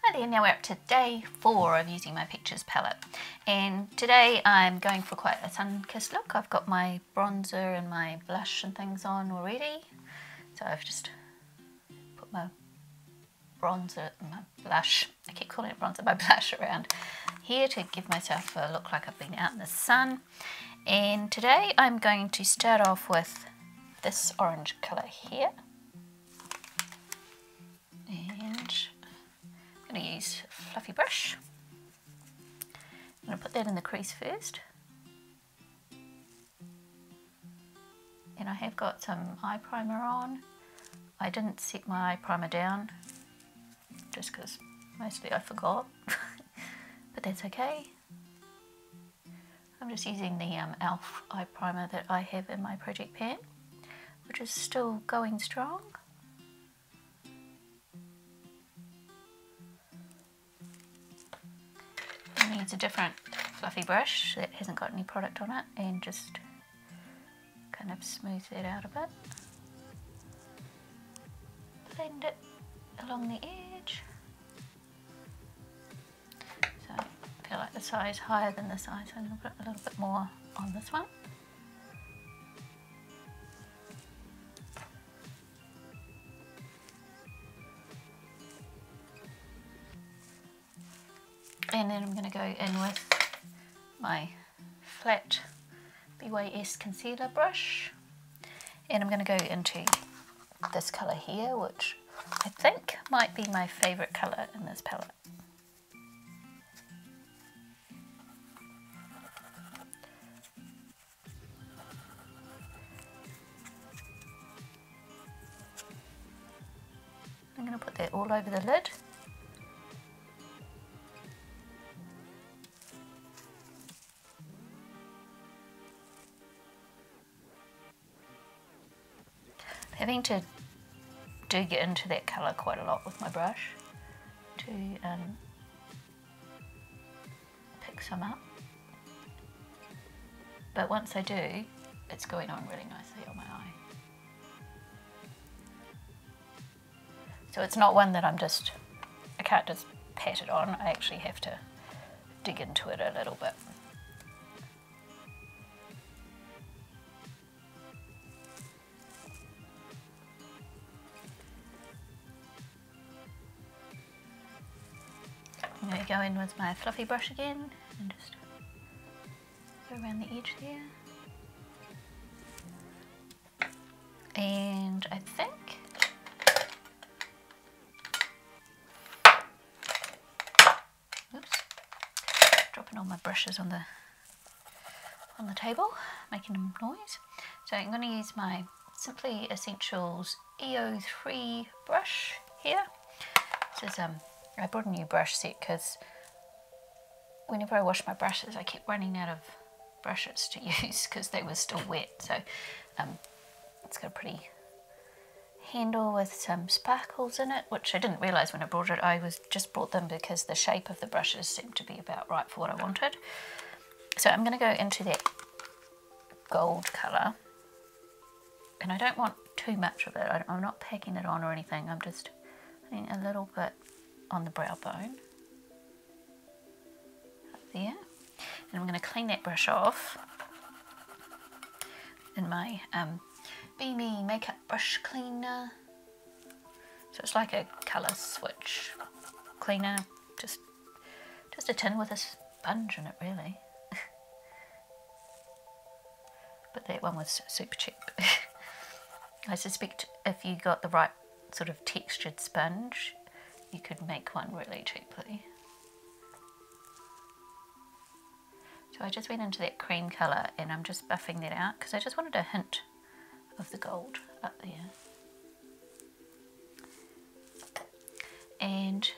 Hi there, now we're up to day 4 of using my Pictures palette, and today I'm going for quite a sun-kissed look. I've got my bronzer and my blush and things on already, so I've just put my bronzer, my blush, I keep calling it bronzer, my blush around here to give myself a look like I've been out in the sun. And today I'm going to start off with this orange colour here, and I'm going to use a fluffy brush. I'm going to put that in the crease first. And I have got some eye primer on. I didn't set my eye primer down, just because mostly I forgot, but that's okay. I'm just using the e.l.f. eye primer that I have in my project pan, which is still going strong. Needs a different fluffy brush that hasn't got any product on it, and just kind of smooth that out a bit. Blend it along the edge. So I feel like the eye is higher than this eye, so I'm going to put a little bit more on this one. And then I'm going to go in with my flat BYS concealer brush, and I'm going to go into this colour here, which I think might be my favourite colour in this palette. I'm going to put that all over the lid. Having to dig into that colour quite a lot with my brush to pick some up, but once I do, it's going on really nicely on my eye. So it's not one that I can't just pat it on, I actually have to dig into it a little bit. I'm going to go in with my fluffy brush again and just go around the edge there. And I think dropping all my brushes on the table, making them noise. So I'm going to use my Simply Essentials EO3 brush here. This is I brought a new brush set because whenever I wash my brushes I keep running out of brushes to use because they were still wet. So it's got a pretty handle with some sparkles in it, which I didn't realise when I brought it. I just brought them because the shape of the brushes seemed to be about right for what I wanted. So I'm going to go into that gold colour, and I don't want too much of it. I'm not packing it on or anything, I'm just putting a little bit on the brow bone up there, and I'm going to clean that brush off in my Beamy makeup brush cleaner. So it's like a colour switch cleaner, just a tin with a sponge in it really. But that one was super cheap. I suspect if you got the right sort of textured sponge you could make one really cheaply. So I just went into that cream colour and I'm just buffing that out because I just wanted a hint of the gold up there. And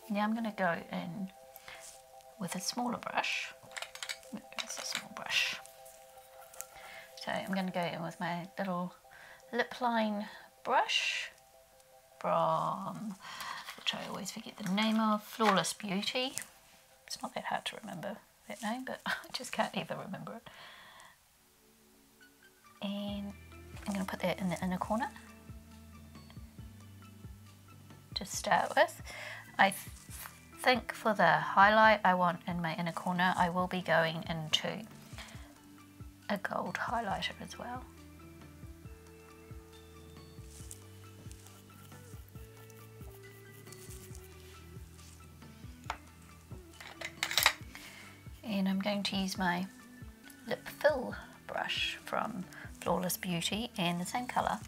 now I'm going to go in with a smaller brush. It's a small brush. So I'm going to go in with my little lip line brush from, which I always forget the name of, Flawless Beauty. It's not that hard to remember that name, but I just can't ever remember it. And I'm going to put that in the inner corner. to start with. I think for the highlight I want in my inner corner, I will be going into a gold highlighter as well. And I'm going to use my lip fill brush from Flawless Beauty in the same colour.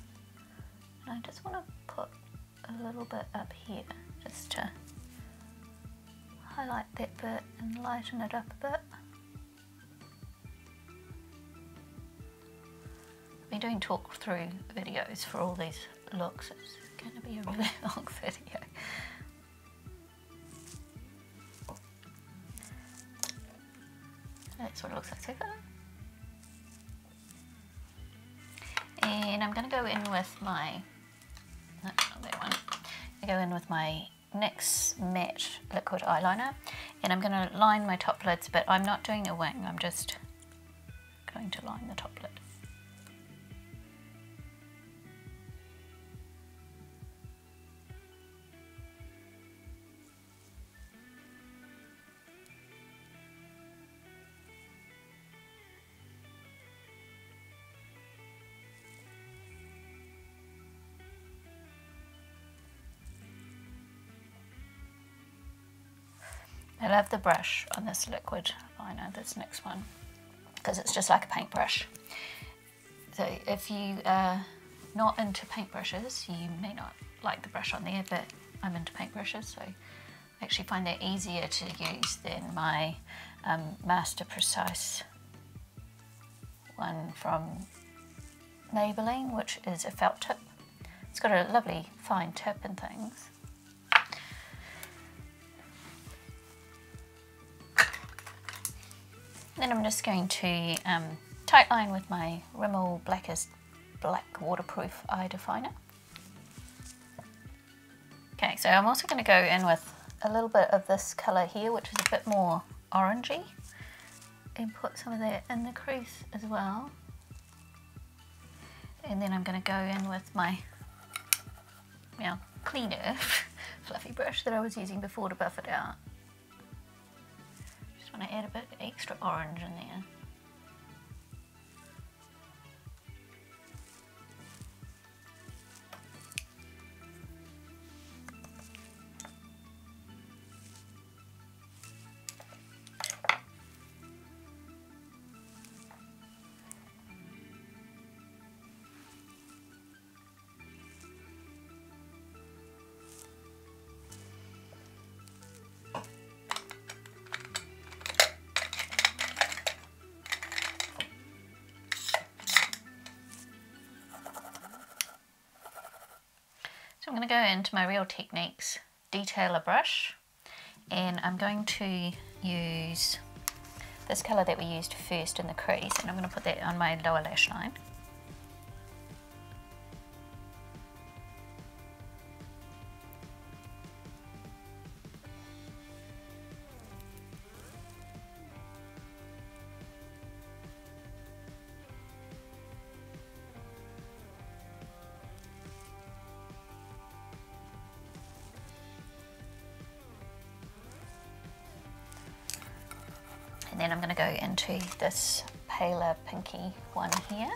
And I just want to put a little bit up here just to highlight that bit and lighten it up a bit. I've been doing talk through videos for all these looks. It's going to be a really long video. That's what it looks like so far. And I'm going to go in with my, no, not that one. I go in with my NYX matte liquid eyeliner, and I'm going to line my top lids, but I'm not doing a wing, I'm just going to line the top lid. I love the brush on this liquid liner, this next one, because it's just like a paintbrush. So if you are not into paintbrushes, you may not like the brush on there, but I'm into paintbrushes, so I actually find that easier to use than my Master Precise one from Maybelline, which is a felt tip. It's got a lovely fine tip and things. Then I'm just going to tightline with my Rimmel Blackest Black Waterproof Eye Definer. Okay, so I'm also going to go in with a little bit of this colour here, which is a bit more orangey, and put some of that in the crease as well. And then I'm going to go in with my cleaner fluffy brush that I was using before to buff it out. Just want to add a bit extra orange in there. So I'm going to go into my Real Techniques detailer brush, and I'm going to use this colour that we used first in the crease, and I'm going to put that on my lower lash line. And then I'm going to go into this paler pinky one here,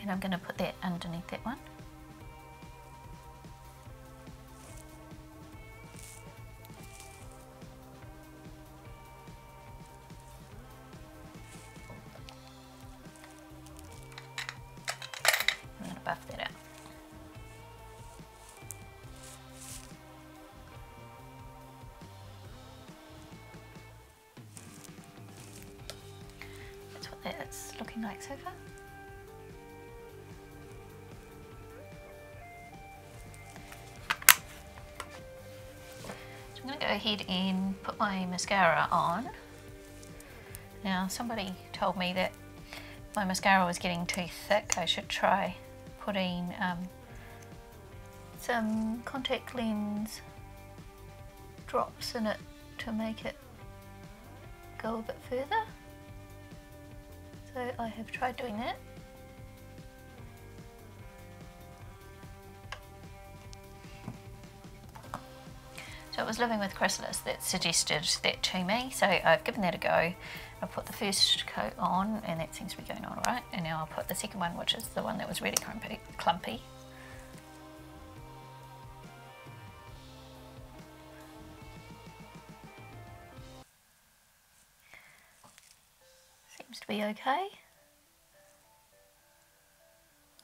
and I'm going to put that underneath that one. I'm going to buff that out. It's looking like so far. So I'm going to go ahead and put my mascara on. Now somebody told me that my mascara was getting too thick. I should try putting some contact lens drops in it to make it go a bit further. So I have tried doing that. So it was Living with Chrysalis that suggested that to me, so I've given that a go. I'll put the first coat on, and that seems to be going on alright, and now I'll put the second one, which is the one that was really clumpy. Seems to be okay.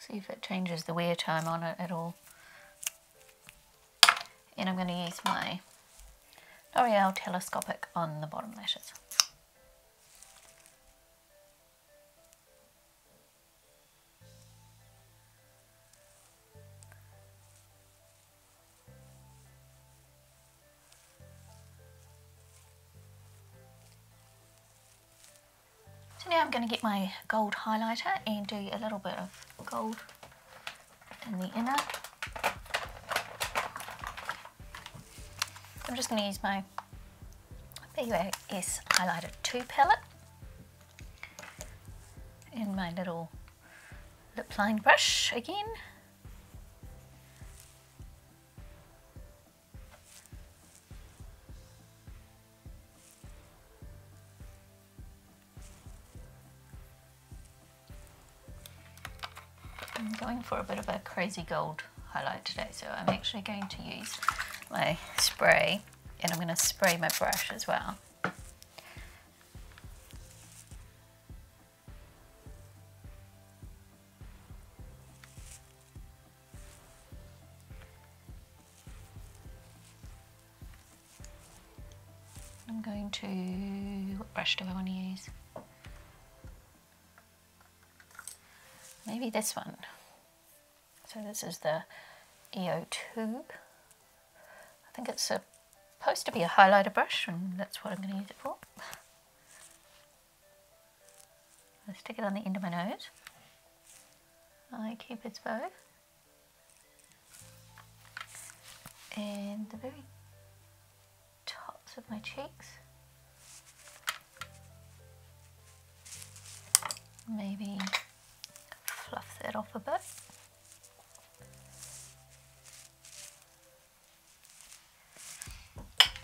See if it changes the wear time on it at all. And I'm going to use my L'Oreal Telescopic on the bottom lashes. So now I'm going to get my gold highlighter and do a little bit of gold in the inner. I'm just going to use my BYS Highlighter 2 palette and my little lip line brush again. I'm going for a bit of a crazy gold highlight today, so I'm actually going to use my spray, and I'm going to spray my brush as well. I'm going to, what brush do I want to use? Maybe this one. So this is the EO Tube. I think it's supposed to be a highlighter brush, and that's what I'm going to use it for. I'll stick it on the end of my nose, my Cupid's bow, and the very tops of my cheeks. Maybe fluff that off a bit.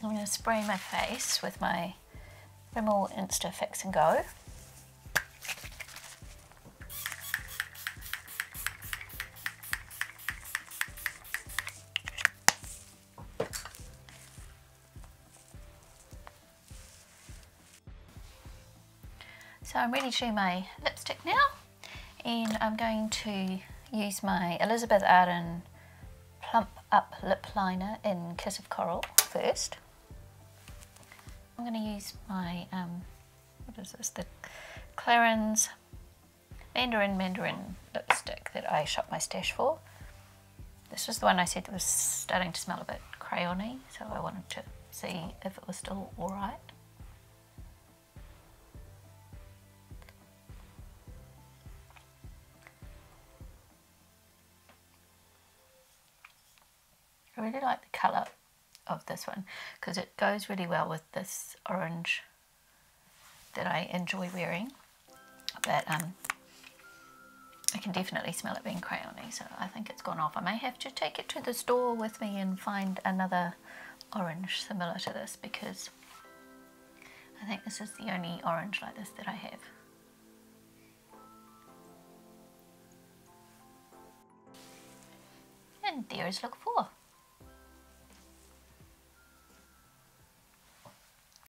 I'm going to spray my face with my Rimmel Insta Fix and Go. So I'm ready to do my lipstick now, and I'm going to use my Elizabeth Arden Plump Up Lip Liner in Kiss of Coral first. I'm going to use my, what is this, the Clarins Mandarin lipstick that I shop my stash for. This was the one I said that was starting to smell a bit crayony, so I wanted to see if it was still alright. I really like the colour of this one because it goes really well with this orange that I enjoy wearing, but I can definitely smell it being crayony, so I think it's gone off. I may have to take it to the store with me and find another orange similar to this, because I think this is the only orange like this that I have. And there is look 4.